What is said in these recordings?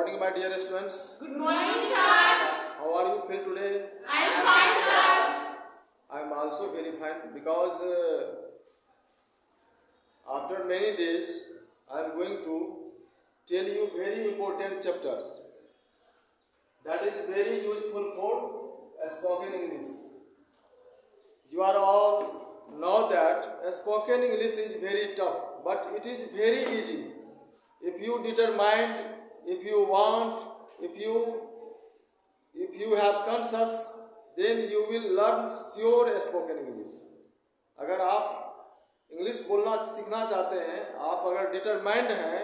morning, my dear students. Good morning, sir. How are you feel today? I am fine, sir. I am also very fine because after many days I am going to tell you very important chapters that is very useful for spoken English. You are all know that spoken English is very tough, but it is very easy if you determine, if you want, if you have conscious, then you will learn sure spoken English. अगर आप English बोलना सीखना चाहते हैं, आप अगर determined हैं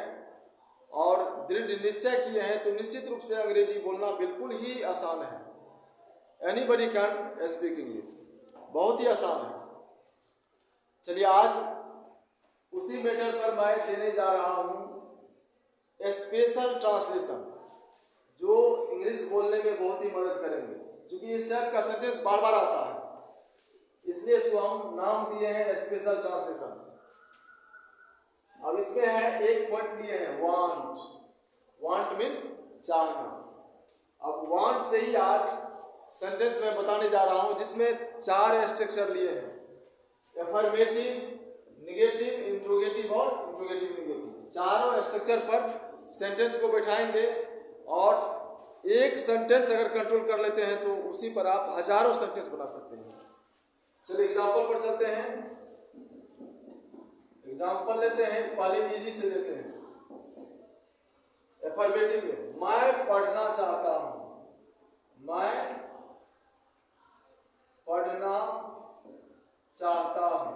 और दृढ़ निश्चय किए हैं, तो निश्चित रूप से अंग्रेजी बोलना बिल्कुल ही आसान है. एनीबडी कैन स्पीक इंग्लिश, बहुत ही आसान है. चलिए आज उसी मैटर पर मैं देने जा रहा हूँ स्पेशल ट्रांसलेशन, जो इंग्लिश बोलने में बहुत ही मदद करेंगे. क्योंकि इस टाइप का सेंटेंस बार बार आता है, इसलिए इसको हम नाम दिए हैं स्पेशल ट्रांसलेशन. अब इसमें है एक वर्ड दिए हैं वांट. वांट मीन्स चाहना. अब वांट से ही आज सेंटेंस में बताने जा रहा हूं, जिसमें 4 स्ट्रक्चर लिए हैं: एफर्मेटिव, निगेटिव, इंट्रोगेटिव और इंट्रोगेटिव निगेटिव. चारों स्ट्रक्चर पर सेंटेंस को बैठाएंगे और एक सेंटेंस अगर कंट्रोल कर लेते हैं तो उसी पर आप हजारों सेंटेंस बना सकते हैं. चलिए एग्जाम्पल पर चलते हैं. एग्जाम्पल लेते हैं, पहले इजी से लेते हैं. एफर्मेटिव में मैं पढ़ना चाहता हूं. मैं पढ़ना चाहता हूं.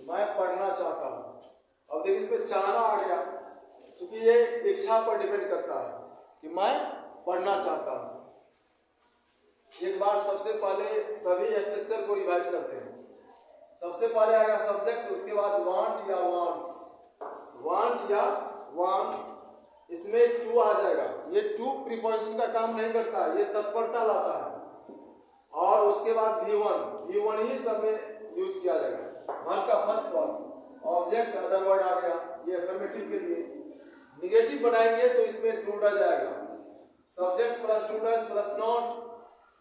मैं पढ़ना चाहता हूं. अब देखिए इसमें चाहना आ गया, क्योंकि ये इच्छा पर डिपेंड करता है कि मैं पढ़ना चाहता हूं. एक बार सबसे पहले सभी स्ट्रक्चर को रिवाइज करते हैं. सबसे पहले आएगा सब्जेक्ट, उसके बाद वांट या वांट्स. वांट या वांट्स, इसमें टू आ जाएगा. ये टू प्रीपोजिशन का काम नहीं करता, ये तत्परता लाता है. और उसके बाद V1 ही सब में यूज किया जाएगा. वर्ब का first word, object other word आ गया, ये अफर्मेटिव के लिए. निगेटिव बनाएंगे तो इसमें टू डज आएगा. Subject plus do does plus not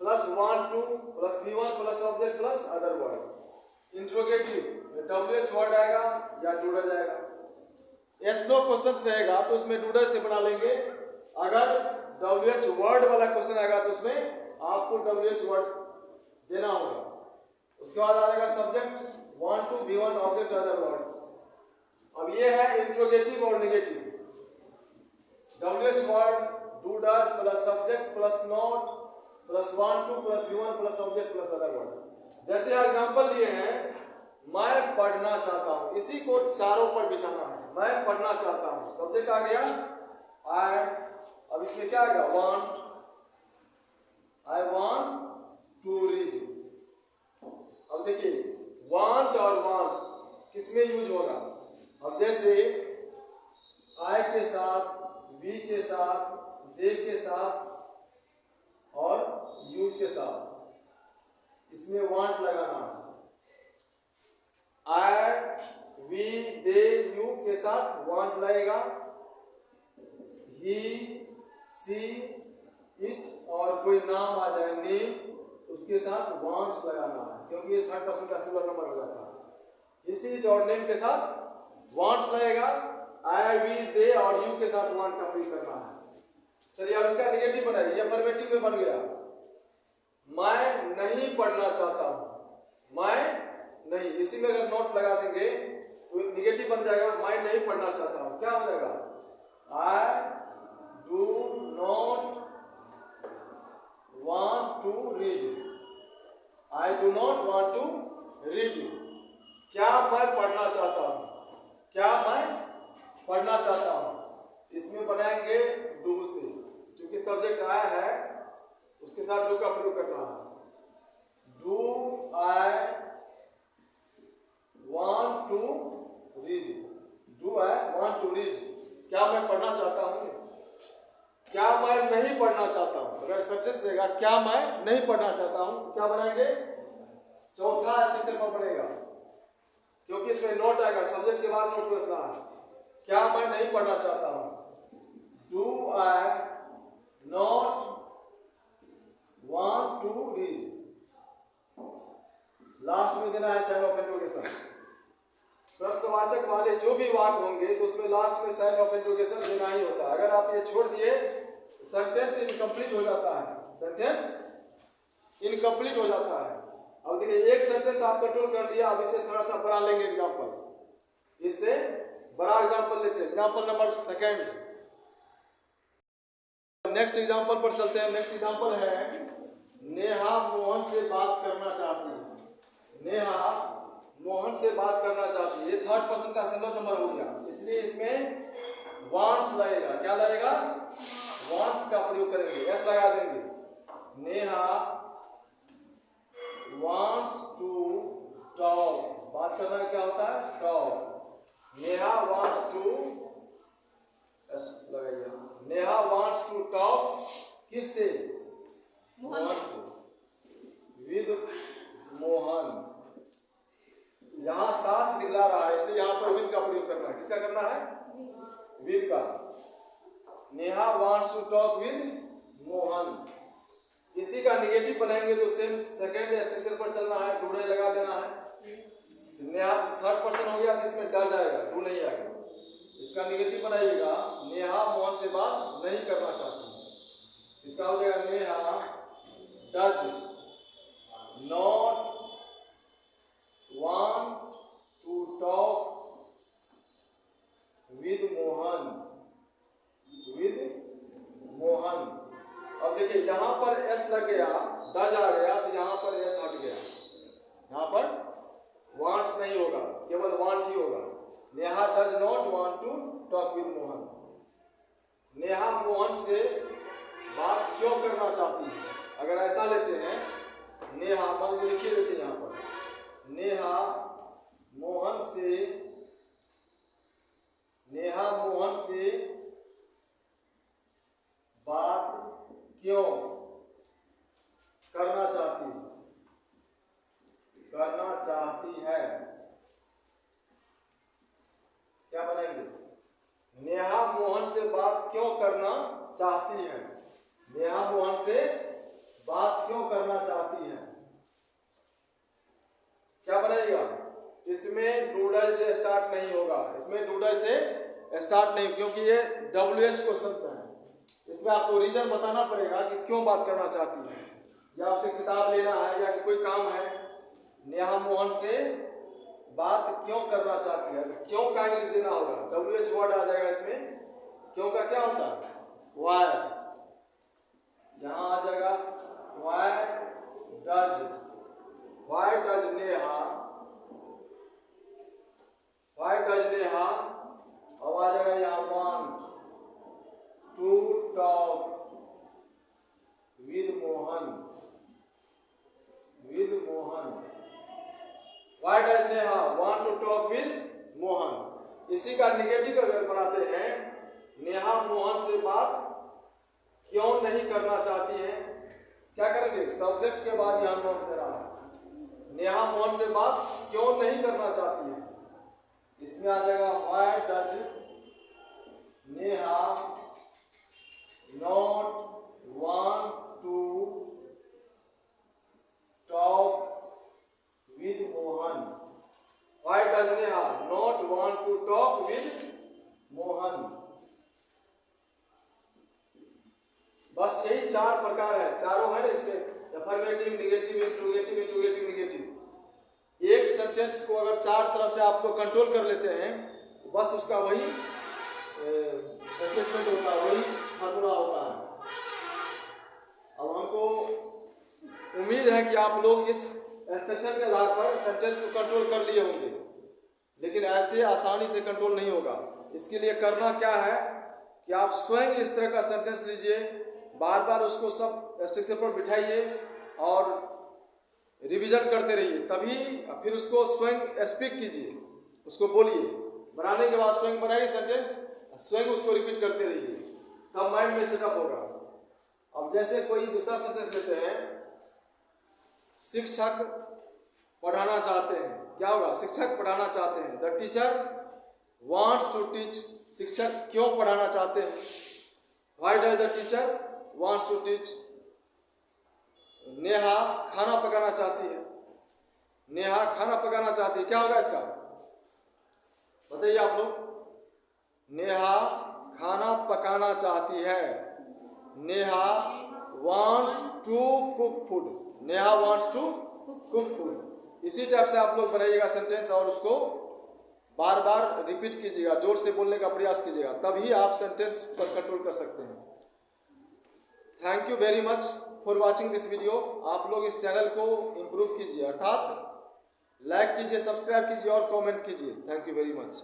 plus want to plus V1 plus object plus other word. Interrogative WH word आएगा या टू डज आएगा. यस नो क्वेश्चन रहेगा तो उसमें टू डज से बना लेंगे. अगर WH वर्ड वाला क्वेश्चन आएगा तो उसमें आपको WH वर्ड देना होगा. उसके बाद आ जाएगा subject, want to, V1, object other word. अब ये है इंट्रोगेटिव और negative. WH word, do does plus subject plus not plus want to plus V1 plus object plus other word. जैसे एग्जांपल दिए हैं, मैं पढ़ना चाहता हूं. इसी को चारों पर बिठाना है. मैं पढ़ना चाहता हूं, सब्जेक्ट आ गया आई. अब इसमें क्या आ गया? Want. I want to read. अब देखिए वांट और वांट्स किसमें यूज होगा. अब जैसे आई के साथ, वी के साथ, दे के साथ और यू के साथ, इसमें वांट लगाना है. आई, वी, दे, यू के साथ वांट लगेगा. ही, सी, इट और कोई नाम आ जाए, नेम, उसके साथ वांट्स लगाना है, क्योंकि ये थर्ड पर्सन का सिंगुलर नंबर हो जाता है. इसी और नेम के साथ वांट्स लगेगा. आई, वी, दे और यू के साथ वांट कंप्लीट करना है. चलिए अब इसका निगेटिव बनाइए. ये अफर्मेटिव में बन गया. मैं नहीं पढ़ना चाहता हूं. मैं नहीं, इसी में अगर नॉट लगा देंगे तो निगेटिव बन जाएगा. मैं नहीं पढ़ना चाहता हूं, क्या हो जाएगा? I do not want to read. I do not want to read. क्या मैं पढ़ना चाहता हूं? क्या मैं पढ़ना चाहता हूं? इसमें बनाएंगे डू से, क्योंकि सब्जेक्ट आया है उसके साथ डू का प्रयोग करना है. Do I want to read. Do I want to read. क्या मैं पढ़ना चाहता हूं? क्या मैं नहीं पढ़ना चाहता हूं. अगर सब्जेक्ट रहेगा क्या मैं नहीं पढ़ना चाहता हूं, क्या बनाएंगे? चौथा स्ट्रक्चर पर बनेगा, क्योंकि इसमें नोट आएगा. सब्जेक्ट के बाद नोट रखना है. क्या मैं नहीं पढ़ना चाहता हूँ? Do I not want to read. Last में देना है साइन ऑफ इंट्रोगेशन। प्रश्नवाचक वाले जो भी वाक्य होंगे तो उसमें लास्ट में साइन ऑफ इंट्रोगेशन देना ही होता है। अगर आप ये छोड़ दिए सेंटेंस इनकम्प्लीट हो जाता है, सेंटेंस इनकम्प्लीट हो जाता है। अब देखिए एक सेंटेंस आप कंट्रोल कर दिया, अब इसे थोड़ा सा बड़ा लेंगे एग्जांपल, इससे बड़ा एग्जांपल लेते हैं। Example number second, next example पर चलते हैं। नेक्स्ट एग्जांपल है नेहा मोहन से बात करना चाहती है। नेहा मोहन से बात करना चाहती है, ये थर्ड पर्सन का सिंगल नंबर हो गया, इसलिए इसमें वांट्स लगेगा। क्या लगेगा? वांट्स का प्रयोग करेंगे, एस लगा देंगे। नेहा वांट्स टू टॉक, बात करना क्या होता है? Talk. Neha wants to, S लगाइए, नेहा वांट्स टू टॉक किससे? मोहन से, विद मोहन। यहाँ साथ दिखला रहा है इसलिए यहाँ पर विद का प्रयोग करना है। किसका करना है? विद का। Neha wants to talk with Mohan. इसी का निगेटिव बनाएंगे तो सेम सेकंड स्ट्रक्चर पर चलना है, डू नहीं लगा देना है। नेहा थर्ड पर्सन हो गया, इसमें डर जाएगा, डू नहीं आएगा। इसका निगेटिव बनाइएगा, नेहा मोहन से बात नहीं करना चाहती। इसका हो जाएगा Neha does not want to talk with Mohan, with Mohan. अब देखिए यहाँ पर एस लग गया, डज आ गया, तो यहाँ पर एस हट गया। यहाँ पर वांट्स नहीं होगा, केवल वांट ही होगा। Neha does not want to talk with Mohan. Neha Mohan से बात क्यों करना चाहती है? अगर ऐसा लेते हैं, नेहा, मान लीजिए लिखिए देते हैं यहाँ पर, नेहा मोहन से, नेहा मोहन से बात क्यों करना चाहती है? करना चाहती है। क्या बनाएंगे? नेहा मोहन से बात क्यों करना चाहती है? नेहा मोहन से बात क्यों करना चाहती है? क्या बनाएगा? इसमें डूडा से स्टार्ट नहीं होगा, इसमें डूडा से स्टार्ट नहीं, क्योंकि ये WH क्वेश्चन है। इसमें आपको रीजन बताना पड़ेगा कि क्यों बात करना चाहती है, या उसे किताब लेना है या कोई काम है। नेहा मोहन से बात क्यों करना चाहती है, क्यों का इंग्लिश देना होगा, WH वर्ड आ जाएगा इसमें। क्यों का क्या होता है? वाई। यहाँ आ जाएगा why does, why does Neha, why does Neha. अब आ जाएगा यहाँ want to talk with Mohan, with Mohan. Why does Neha want to talk with Mohan. इसी का निगेटिव अगर बनाते हैं, नेहा मोहन से बात क्यों नहीं करना चाहती है, क्या करेंगे? सब्जेक्ट के बाद यहाँ नोट दे रहा है, नेहा मोहन से बात क्यों नहीं करना चाहती है। इसमें आ जाएगा why does Neha not want to talk with Mohan. Why does Neha not want to talk with Mohan. बस यही चार प्रकार है, चारों है ना इसमें, affirmative, negative, interrogative, interrogative, negative. एक सेंटेंस को अगर चार तरह से आपको कंट्रोल कर लेते हैं तो बस उसका वही स्टेटमेंट होता है, वही फार्मूला होता है। अब हमको उम्मीद है कि आप लोग इस इंस्ट्रक्शन के आधार पर सेंटेंस को कंट्रोल कर लिए होंगे, लेकिन ऐसे आसानी से कंट्रोल नहीं होगा। इसके लिए करना क्या है कि आप स्वयं इस तरह का सेंटेंस लीजिए, बार बार उसको सब स्ट्रक्चर पर बिठाइए और रिवीजन करते रहिए, तभी फिर उसको स्वयं स्पीक कीजिए, उसको बोलिए। बनाने के बाद स्वयं बनाइए सेंटेंस, स्वयं उसको रिपीट करते रहिए, तब माइंड में सेटअप होगा। अब जैसे कोई दूसरा सेंटेंस लेते हैं, शिक्षक पढ़ाना चाहते हैं, क्या होगा? शिक्षक पढ़ाना चाहते हैं, the teacher wants to teach, शिक्षक क्यों पढ़ाना चाहते हैं? Why does the teacher wants to teach? Neha खाना पकाना चाहती है, नेहा खाना पकाना चाहती है, क्या होगा इसका? बताइए आप लोग। नेहा खाना पकाना चाहती है, Neha wants to cook food, Neha wants to cook food। इसी टाइप से आप लोग बनाइएगा सेंटेंस और उसको बार बार रिपीट कीजिएगा, जोर से बोलने का प्रयास कीजिएगा, तभी आप सेंटेंस पर कंट्रोल कर सकते हैं। Thank you very much for watching this video. आप लोग इस चैनल को इम्प्रूव कीजिए, अर्थात लाइक कीजिए, सब्सक्राइब कीजिए और कमेंट कीजिए। Thank you very much.